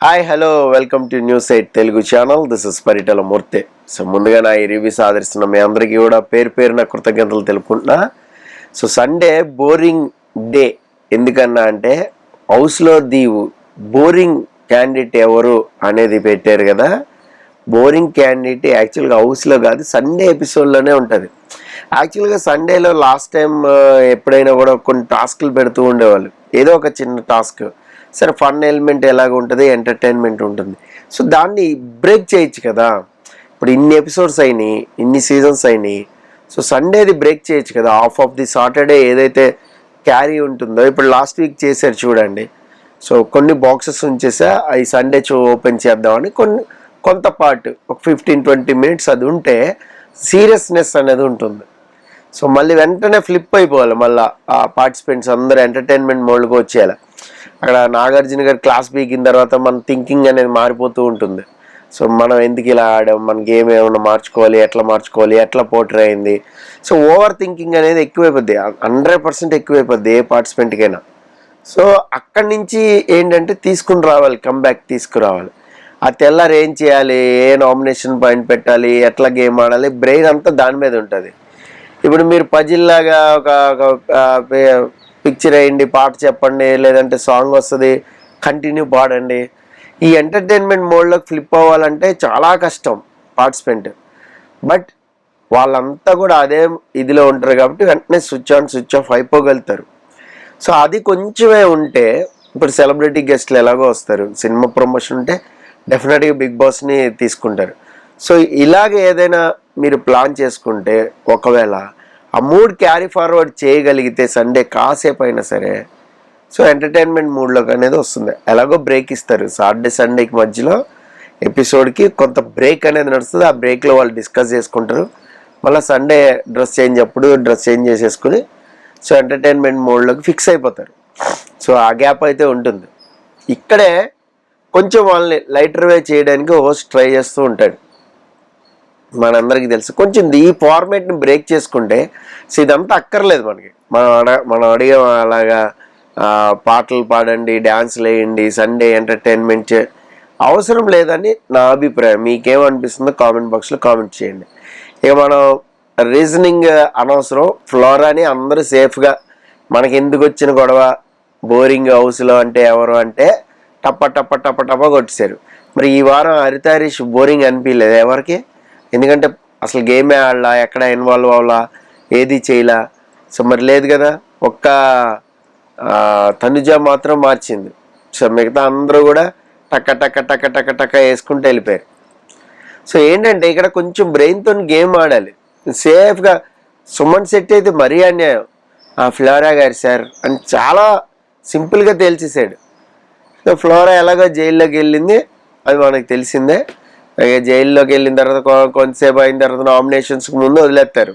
Hi hello welcome to news 8 Telugu channel. This is Paritala Murthy. So ముందుగా నా ఈ reviews ఆదరిస్తున్న మీ అందరికీ కూడా పేరున కృతజ్ఞతలు తెలుపుకుంటున్నా. సో సండే బోరింగ్ డే ఎందుకన్నా అంటే హౌస్లో ది బోరింగ్ క్యాండిడేట్ ఎవరు అనేది పెట్టారు కదా. బోరింగ్ క్యాండిడేట్ యాక్చువల్గా హౌస్లో కాదు, సండే ఎపిసోడ్లోనే ఉంటుంది. యాక్చువల్గా సండేలో లాస్ట్ టైం ఎప్పుడైనా కూడా కొన్ని టాస్క్లు పెడుతూ ఉండేవాళ్ళు. ఏదో ఒక చిన్న టాస్క్, సరే ఫన్ ఎలిమెంట్ ఎలాగ ఉంటుంది, ఎంటర్టైన్మెంట్ ఉంటుంది. సో దాన్ని బ్రేక్ చేయొచ్చు కదా. ఇప్పుడు ఇన్ని ఎపిసోడ్స్ అయినాయి, ఇన్ని సీజన్స్ అయినాయి. సో సండేది బ్రేక్ చేయొచ్చు కదా. ఆఫ్ ది సాటర్డే ఏదైతే క్యారీ ఉంటుందో, ఇప్పుడు లాస్ట్ వీక్ చేశారు చూడండి. సో కొన్ని బాక్సెస్ ఉంచేసా, అవి సండే ఓపెన్ చేద్దామని కొంత పార్ట్ ఒక 15-20 మినిట్స్ అది ఉంటే సీరియస్నెస్ అనేది ఉంటుంది. సో మళ్ళీ వెంటనే ఫ్లిప్ అయిపోవాలి, మళ్ళీ ఆ పార్టిసిపెంట్స్ అందరూ ఎంటర్టైన్మెంట్ మోడ్కి వచ్చేయాలి. అక్కడ నాగార్జున గారు క్లాస్ పీకిన తర్వాత మన థింకింగ్ అనేది మారిపోతూ ఉంటుంది. సో మనం ఎందుకు ఇలా ఆడాం, మన గేమ్ ఏమన్నా మార్చుకోవాలి, ఎట్లా పోర్ట్రే అయింది. సో ఓవర్ థింకింగ్ అనేది ఎక్కువైపోద్ది, 100% ఎక్కువైపోద్ది ఏ పార్టిసిపెంట్కైనా. సో అక్కడి నుంచి ఏంటంటే తీసుకుని రావాలి, కమ్బ్యాక్ తీసుకురావాలి. ఆ తెల్లారు ఏం చేయాలి, ఏ నామినేషన్ పాయింట్ పెట్టాలి, ఎట్లా గేమ్ ఆడాలి, బ్రెయిన్ అంతా దాని మీద ఉంటుంది. ఇప్పుడు మీరు పజిల్లాగా ఒక పిక్చర్ వేయండి, పాట చెప్పండి, లేదంటే సాంగ్ వస్తుంది, కంటిన్యూ పాడండి. ఈ ఎంటర్టైన్మెంట్ మోడ్లోకి ఫ్లిప్ అవ్వాలంటే చాలా కష్టం పార్టిసిపెంట్. బట్ వాళ్ళంతా కూడా అదే ఇదిలో ఉంటారు కాబట్టి వెంటనే స్విచ్ ఆన్ స్విచ్ ఆఫ్ అయిపోగలుగుతారు. సో అది కొంచెమే ఉంటే, ఇప్పుడు సెలబ్రిటీ గెస్ట్లు ఎలాగో వస్తారు, సినిమా ప్రమోషన్ ఉంటే డెఫినెట్గా బిగ్ బాస్ని తీసుకుంటారు. సో ఇలాగ ఏదైనా మీరు ప్లాన్ చేసుకుంటే, ఒకవేళ ఆ మూడ్ క్యారీ ఫార్వర్డ్ చేయగలిగితే సండే కాసేపు అయినా సరే, సో ఎంటర్టైన్మెంట్ మూడ్లోకి అనేది వస్తుంది. ఎలాగో బ్రేక్ ఇస్తారు సాటర్డే సండేకి మధ్యలో ఎపిసోడ్కి కొంత బ్రేక్ అనేది నడుస్తుంది. ఆ బ్రేక్లో వాళ్ళు డిస్కస్ చేసుకుంటారు. మళ్ళీ సండే డ్రెస్ చేంజ్ చేసేసుకుని సో ఎంటర్టైన్మెంట్ మోడ్లోకి ఫిక్స్ అయిపోతారు. సో ఆ గ్యాప్ అయితే ఉంటుంది. ఇక్కడే కొంచెం వాళ్ళని లైటర్ వే చేయడానికి హోస్ట్ ట్రై చేస్తూ ఉంటాడు. మనందరికీ తెలుసు. కొంచెం ఈ ఫార్మేట్ని బ్రేక్ చేసుకుంటే సో ఇదంతా అక్కర్లేదు మనకి. మనం అడిగే అలాగా పాటలు పాడండి, డ్యాన్స్లు వేయండి, సండే ఎంటర్టైన్మెంట్ అవసరం లేదని నా అభిప్రాయం. మీకేమనిపిస్తుందో కామెంట్ బాక్స్లో కామెంట్ చేయండి. ఇక మనం రీజనింగ్ అనవసరం. ఫ్లోరాని అందరూ సేఫ్గా, మనకి ఎందుకు వచ్చిన గొడవ, బోరింగ్ హౌస్లో అంటే ఎవరు అంటే టప్ప కొట్టేశారు. మరి ఈ వారం హరిత హరీష్ బోరింగ్ అనిపించలేదు ఎవరికి. ఎందుకంటే అసలు గేమే ఆడలా, ఎక్కడ ఇన్వాల్వ్ అవ్వాలా, ఏది చేయలా. సో మరి లేదు కదా, ఒక్క తనుజ మాత్రం మార్చింది. సో మిగతా అందరూ కూడా టక్క వేసుకుంటూ వెళ్ళిపోయారు. సో ఏంటంటే ఇక్కడ కొంచెం బ్రెయిన్తో గేమ్ ఆడాలి సేఫ్గా. సుమన్ శెట్టి అయితే మరీ అన్యాయం. ఫ్లోరా గారు సార్ అని చాలా సింపుల్గా తేల్చేసాడు. సో ఫ్లోరా ఎలాగో జైల్లోకి వెళ్ళింది, అది మనకు తెలిసిందే. జైల్లోకి వెళ్ళిన తర్వాత కొంతసేపు అయిన తర్వాత నామినేషన్స్కి ముందు వదిలేస్తారు.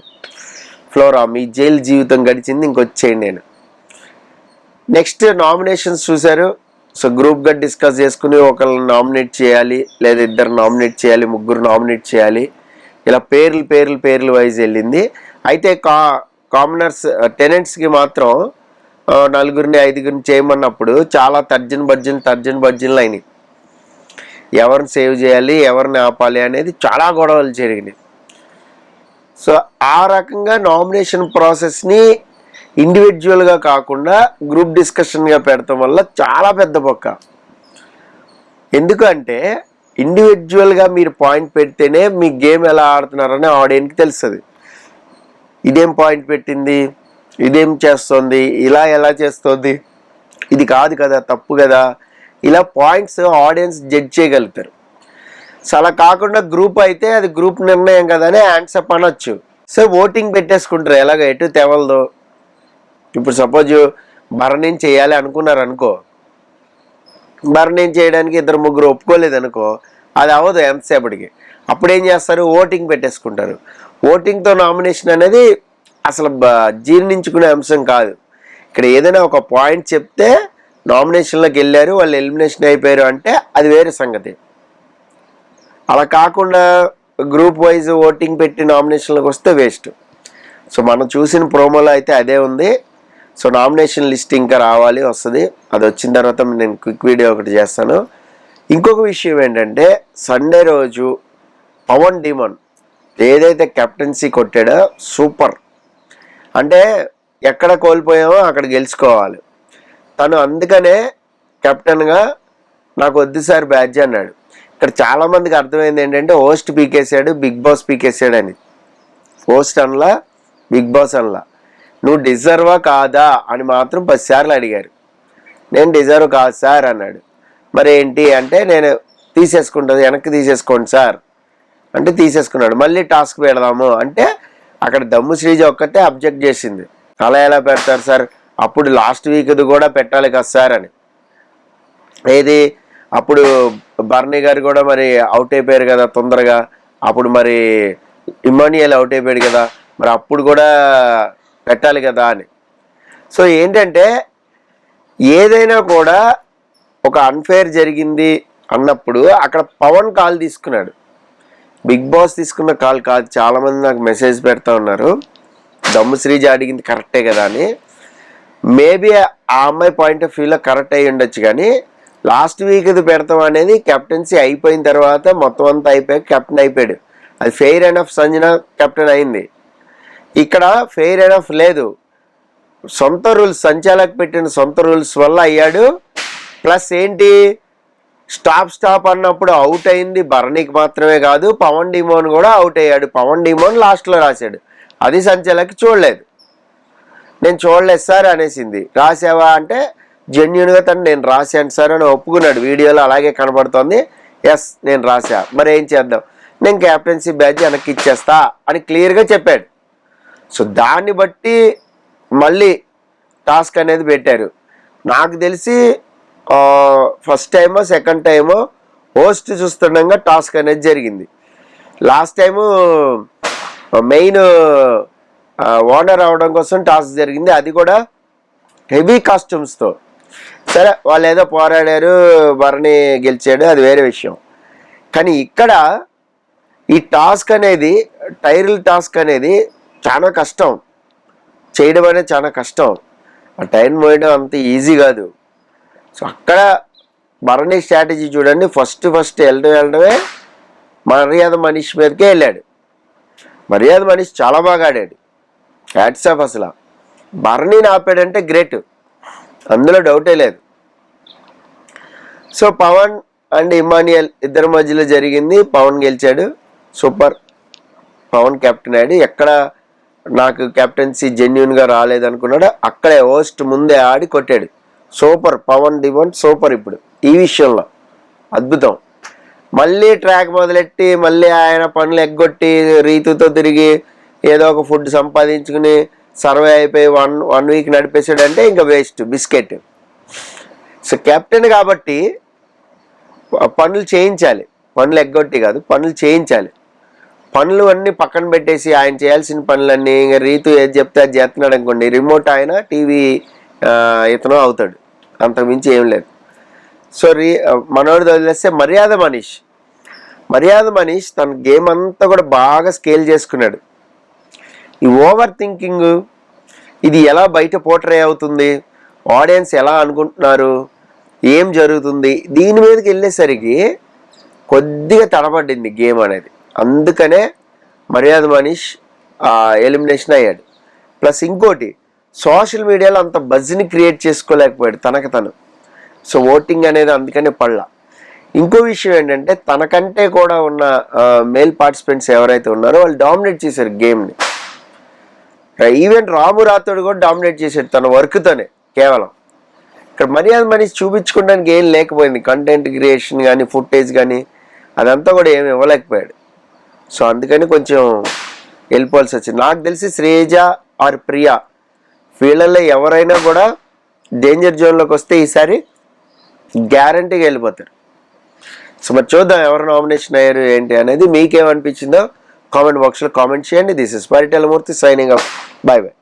ఫ్లోరా మీ జైలు జీవితం గడిచింది, ఇంకొచ్చేయండి నేను. నెక్స్ట్ నామినేషన్స్ చూశారు. సో గ్రూప్గా డిస్కస్ చేసుకుని ఒకళ్ళని నామినేట్ చేయాలి, లేదా ఇద్దరు నామినేట్ చేయాలి, ముగ్గురు నామినేట్ చేయాలి. ఇలా పేర్లు వైజ్ వెళ్ళింది. అయితే కామనర్స్ టెనెంట్స్కి మాత్రం 4-5 చేయమన్నప్పుడు చాలా తర్జన భర్జనలు అయినాయి. ఎవరిని సేవ్ చేయాలి, ఎవరిని ఆపాలి అనేది చాలా గొడవలు జరిగినాయి. సో ఆ రకంగా నామినేషన్ ప్రాసెస్ని ఇండివిజువల్గా కాకుండా గ్రూప్ డిస్కషన్గా పెడతాం వల్ల చాలా పెద్ద బొక్క. ఎందుకంటే ఇండివిజువల్గా మీరు పాయింట్ పెడితేనే మీ గేమ్ ఎలా ఆడుతున్నారని ఆడియన్స్కి తెలుస్తుంది. ఇదేం పాయింట్ పెట్టింది, ఇదేం చేస్తుంది, ఇలా ఎలా చేస్తుంది, ఇది కాదు కదా, తప్పు కదా, ఇలా పాయింట్స్ ఆడియన్స్ జడ్జ్ చేయగలుగుతారు. సో అలా కాకుండా గ్రూప్ అయితే అది గ్రూప్ నిర్ణయం కదా అని హ్యాండ్సప్ అనొచ్చు. సో ఓటింగ్ పెట్టేసుకుంటారు ఎలాగ ఎటు తెవలదో. ఇప్పుడు సపోజ్ భరణం చేయాలి అనుకున్నారు అనుకో, భరణం చేయడానికి 2-3 ఒప్పుకోలేదు అనుకో, అది అవ్వదు ఎంతసేపటికి. అప్పుడేం చేస్తారు, ఓటింగ్ పెట్టేసుకుంటారు. ఓటింగ్తో నామినేషన్ అనేది అసలు జీర్ణించుకునే అంశం కాదు. ఇక్కడ ఏదైనా ఒక పాయింట్ చెప్తే నామినేషన్లోకి వెళ్ళారు, వాళ్ళు ఎలిమినేషన్ అయిపోయారు అంటే అది వేరే సంగతి. అలా కాకుండా గ్రూప్ వైజ్ ఓటింగ్ పెట్టి నామినేషన్లకు వస్తే వేస్ట్. సో మనం చూసిన ప్రోమోలో అయితే అదే ఉంది. సో నామినేషన్ లిస్ట్ ఇంకా వస్తుంది. అది వచ్చిన తర్వాత నేను క్విక్ వీడియో ఒకటి చేస్తాను. ఇంకొక విషయం ఏంటంటే సండే రోజు పవన్ డిమాన్ ఏదైతే కెప్టెన్సీ కొట్టాడో సూపర్. అంటే ఎక్కడ కోల్పోయామో అక్కడ గెలుచుకోవాలి. తను అందుకనే కెప్టెన్గా నాకు వద్దు సార్ బ్యాడ్జ్ అన్నాడు. ఇక్కడ చాలామందికి అర్థమైంది ఏంటంటే హోస్ట్ పీకేసాడు, బిగ్ బాస్ పీకేసాడు అని. హోస్ట్ అనలా, బిగ్ బాస్ అనలా. నువ్వు డిజర్వా కాదా అని మాత్రం 10 సార్లు అడిగారు. నేను డిజర్వ్ కాదు సార్ అన్నాడు. మరి ఏంటి అంటే నేను తీసేసుకుంటుంది, వెనక్కి తీసేసుకోండి సార్ అంటే తీసేసుకున్నాడు. మళ్ళీ టాస్క్ పెడదాము అంటే అక్కడ దమ్ము శ్రీజ ఒక్కతే అబ్జెక్ట్ చేసింది. అలా ఎలా పెడతారు సార్, అప్పుడు లాస్ట్ వీక్ది కూడా పెట్టాలి కదా సార్ అని. ఏది అప్పుడు బర్నీ గారు కూడా మరి అవుట్ అయిపోయారు కదా తొందరగా, అప్పుడు మరి ఇమానియల్ అవుట్ అయిపోయాడు కదా, మరి అప్పుడు కూడా పెట్టాలి కదా అని. సో ఏంటంటే ఏదైనా కూడా ఒక అన్ఫేర్ జరిగింది అన్నప్పుడు అక్కడ పవన్ కాల్ తీసుకున్నాడు, బిగ్ బాస్ తీసుకున్న కాల్ కాదు. చాలామంది నాకు మెసేజ్ పెడతా ఉన్నారు దమ్ము శ్రీజ అడిగింది కరెక్టే కదా అని. మేబీ ఆ అమ్మాయి పాయింట్ ఆఫ్ వ్యూలో కరెక్ట్ అయ్యి ఉండొచ్చు, కానీ లాస్ట్ వీక్ ఇది పెడతాం అనేది కెప్టెన్సీ అయిపోయిన తర్వాత మొత్తం అంతా అయిపోయాక కెప్టెన్ అయిపోయాడు. అది ఫెయిర్ ఎనఫ్ సంజన కెప్టెన్ అయింది. ఇక్కడ ఫెయిర్ ఎనఫ్ లేదు, సొంత రూల్స్ సంచాలక్ పెట్టిన సొంత రూల్స్ వల్ల అయ్యాడు. ప్లస్ ఏంటి స్టాప్ అన్నప్పుడు అవుట్ అయింది భరణికి మాత్రమే కాదు, పవన్ డిమోన్ కూడా అవుట్ అయ్యాడు. పవన్ డిమోన్ లాస్ట్లో రాశాడు, అది సంచాలకి చూడలేదు. నేను చూడలేదు సార్ అనేసింది. రాసావా అంటే జెన్యున్గా తను నేను రాశాను సార్ అని ఒప్పుకున్నాడు. వీడియోలో అలాగే కనబడుతోంది. ఎస్ నేను రాశా, మరి ఏం చేద్దాం, నేను క్యాప్టెన్సీ బ్యాడ్జ్ వెనక్కి ఇచ్చేస్తా అని క్లియర్గా చెప్పాడు. సో దాన్ని బట్టి మళ్ళీ టాస్క్ అనేది పెట్టారు. నాకు తెలిసి ఫస్ట్ టైమో సెకండ్ టైమో హోస్ట్ చూస్తుండగా టాస్క్ అనేది జరిగింది. లాస్ట్ టైము మెయిన్ ఓనర్ అవడం కోసం టాస్క్ జరిగింది, అది కూడా హెవీ కాస్ట్యూమ్స్తో. సరే వాళ్ళు ఏదో పోరాడారు, భరణి గెలిచాడు, అది వేరే విషయం. కానీ ఇక్కడ ఈ టాస్క్ అనేది టైర్ల టాస్క్ అనేది చాలా కష్టం చేయడం అనేది, చాలా కష్టం. ఆ టైర్ మోయడం అంత ఈజీ కాదు. సో అక్కడ భరణి స్ట్రాటజీ చూడండి, ఫస్ట్ వెళ్ళడమే మర్యాద మనీష్ మీదకే వెళ్ళాడు. మర్యాద మనీష్ చాలా బాగా ఆడాడు, హ్యాట్స్ ఆఫ్. అసలు భరణిని ఆపాడంటే గ్రేట్, అందులో డౌటే లేదు. సో పవన్ అండ్ ఇమానియల్ ఇద్దరి మధ్యలో జరిగింది, పవన్ గెలిచాడు, సూపర్. పవన్ కెప్టెన్ అయ్యాడు. ఎక్కడ నాకు కెప్టెన్సీ జెన్యున్గా రాలేదనుకున్నాడు, అక్కడే హోస్ట్ ముందే ఆడి కొట్టాడు. Super Pawan demand, super. ఇప్పుడు ఈ విషయంలో అద్భుతం. మళ్ళీ ట్రాక్ మొదలెట్టి మళ్ళీ ఆయన పనులు ఎగ్గొట్టి రీతుతో తిరిగి ఏదో ఒక ఫుడ్ సంపాదించుకుని సర్వే అయిపోయి వన్ వీక్ నడిపేసాడంటే ఇంకా వేస్ట్, బిస్కెట్. సో కెప్టెన్ కాబట్టి పనులు చేయించాలి, పనులు ఎగ్గొట్టి కాదు, పనులు చేయించాలి. పనులు అన్నీ పక్కన పెట్టేసి ఆయన చేయాల్సిన పనులన్నీ ఇంకా రీతు ఏది చెప్తే అది చేస్తున్నాడు అనుకోండి, రిమోట్ ఆయన, టీవీ ఇతను అవుతాడు, అంతకుమించి ఏం లేదు. సో మనోడిది వదిలేస్తే మర్యాద మనీష్ తన గేమ్ అంతా కూడా బాగా స్కేల్ చేసుకున్నాడు. ఈ ఓవర్ థింకింగ్ ఇది ఎలా బయట పోర్ట్రే అవుతుంది, ఆడియన్స్ ఎలా అనుకుంటున్నారు, ఏం జరుగుతుంది, దీని మీదకి వెళ్ళేసరికి కొద్దిగా తడబడింది గేమ్ అనేది. అందుకనే మర్యాద మనీష్ ఎలిమినేషన్ అయ్యాడు. ప్లస్ ఇంకోటి సోషల్ మీడియాలో అంత బజ్ని క్రియేట్ చేసుకోలేకపోయాడు తనకు తను. సో ఓటింగ్ అనేది అందుకనే పడలా. ఇంకో విషయం ఏంటంటే తనకంటే కూడా ఉన్న మేల్ పార్టిసిపెంట్స్ ఎవరైతే ఉన్నారో వాళ్ళు డామినేట్ చేశారు గేమ్ని. ఈవెన్ రాము రాథోడ్ కూడా డామినేట్ చేశాడు తన వర్క్తోనే కేవలం. ఇక్కడ మర్యాద మనీష్ చూపించుకోవడానికి ఏం లేకపోయింది, కంటెంట్ క్రియేషన్ కానీ ఫుటేజ్ కానీ అదంతా కూడా ఏమి ఇవ్వలేకపోయాడు. సో అందుకని కొంచెం వెళ్ళిపోవాల్సి వచ్చింది. నాకు తెలిసి శ్రీజ ఆర్ ప్రియా వీళ్ళల్లో ఎవరైనా కూడా డేంజర్ జోన్లోకి వస్తే ఈసారి గ్యారంటీగా వెళ్ళిపోతారు. సో మరి చూద్దాం ఎవరు నామినేషన్ అయ్యారు ఏంటి అనేది. మీకేమనిపించిందో కామెంట్ బాక్స్లో కామెంట్ చేయండి. This is Paritala Murthy signing off. By by.